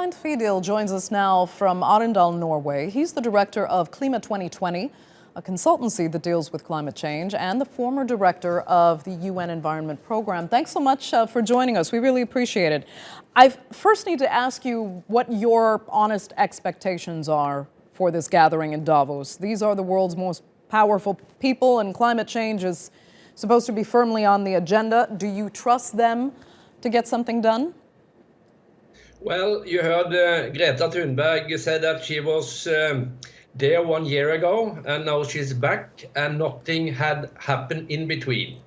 Svein Tveitdal joins us now from Arendal, Norway. He's the director of Klima 2020, a consultancy that deals with climate change, and the former director of the UN Environment Program. Thanks so much for joining us. We really appreciate it. I first need to ask you what your honest expectations are for this gathering in Davos. These are the world's most powerful people, and climate change is supposed to be firmly on the agenda. Do you trust them to get something done? Well, you heard Greta Thunberg said that she was there 1 year ago, and now she's back, and nothing had happened in between.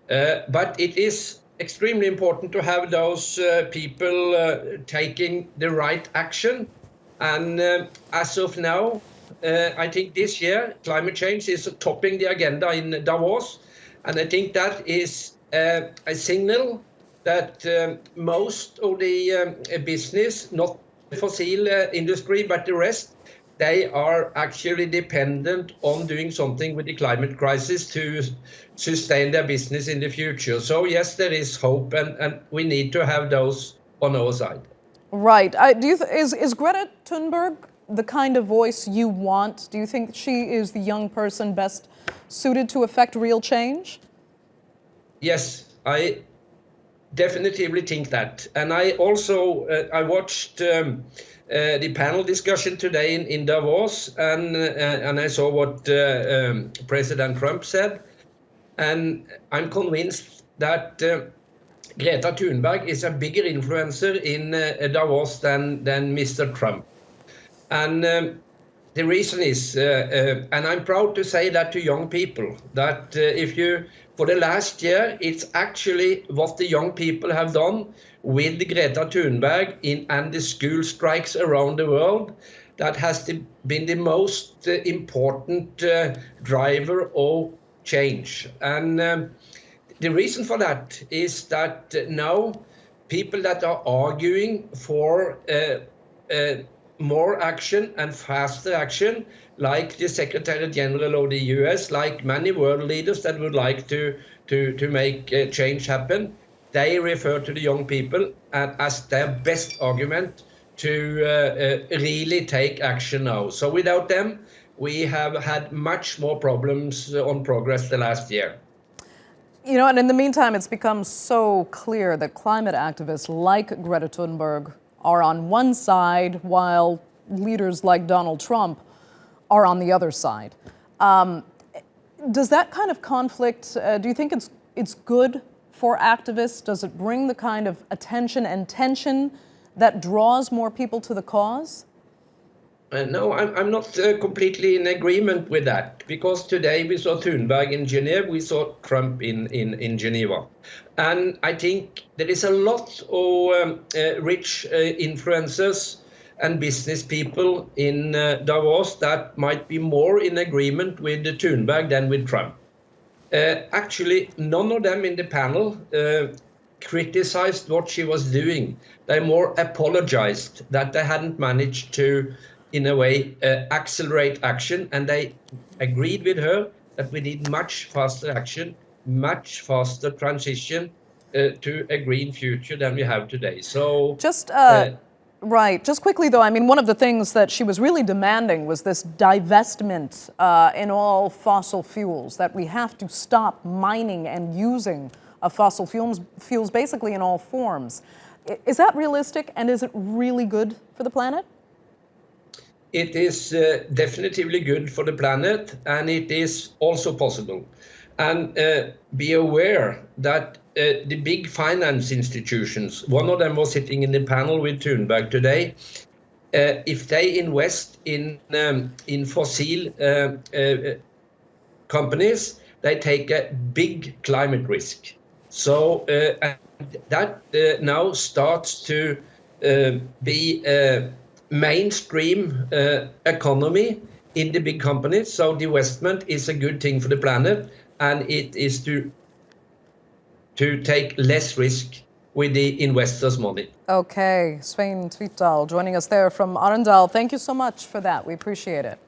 But it is extremely important to have those people taking the right action. And as of now, I think this year climate change is topping the agenda in Davos. And I think that is a signal that most of the business, not the fossil industry, but the rest, they are actually dependent on doing something with the climate crisis to sustain their business in the future. So yes, there is hope, and we need to have those on our side. Right. Is Greta Thunberg the kind of voice you want? Do you think she is the young person best suited to affect real change? Yes, I definitely think that. And I also, I watched the panel discussion today in Davos, and I saw what President Trump said. And I'm convinced that Greta Thunberg is a bigger influencer in Davos than Mr. Trump. And the reason is, and I'm proud to say that to young people, that for the last year, it's actually what the young people have done with Greta Thunberg and the school strikes around the world that has been the most important driver of change. And the reason for that is that now people that are arguing for more action and faster action, like the Secretary General of the US, like many world leaders that would like to make change happen, they refer to the young people as their best argument to really take action now. So without them, we have had much more problems on progress the last year. You know, and in the meantime, it's become so clear that climate activists like Greta Thunberg are on one side, while leaders like Donald Trump are on the other side. Does that kind of conflict, do you think it's good for activists? Does it bring the kind of attention and tension that draws more people to the cause? No, I'm not completely in agreement with that, because today we saw Thunberg in Geneva, we saw Trump in Geneva. And I think there is a lot of rich influencers and business people in Davos that might be more in agreement with Thunberg than with Trump. Actually, none of them in the panel criticized what she was doing. They more apologized that they hadn't managed to, in a way, accelerate action, and they agreed with her that we need much faster action, much faster transition to a green future than we have today. So right. Just quickly, though, I mean, one of the things that she was really demanding was this divestment in all fossil fuels, that we have to stop mining and using fossil fuels basically in all forms. Is that realistic, and is it really good for the planet? It is definitely good for the planet, and it is also possible. And be aware that the big finance institutions, one of them was sitting in the panel with Thunberg today, if they invest in fossil companies, they take a big climate risk. So that now starts to be mainstream economy in the big companies. So divestment is a good thing for the planet, and it is to take less risk with the investors' money. Okay, Svein Tveitdal joining us there from Arendal. Thank you so much for that. We appreciate it.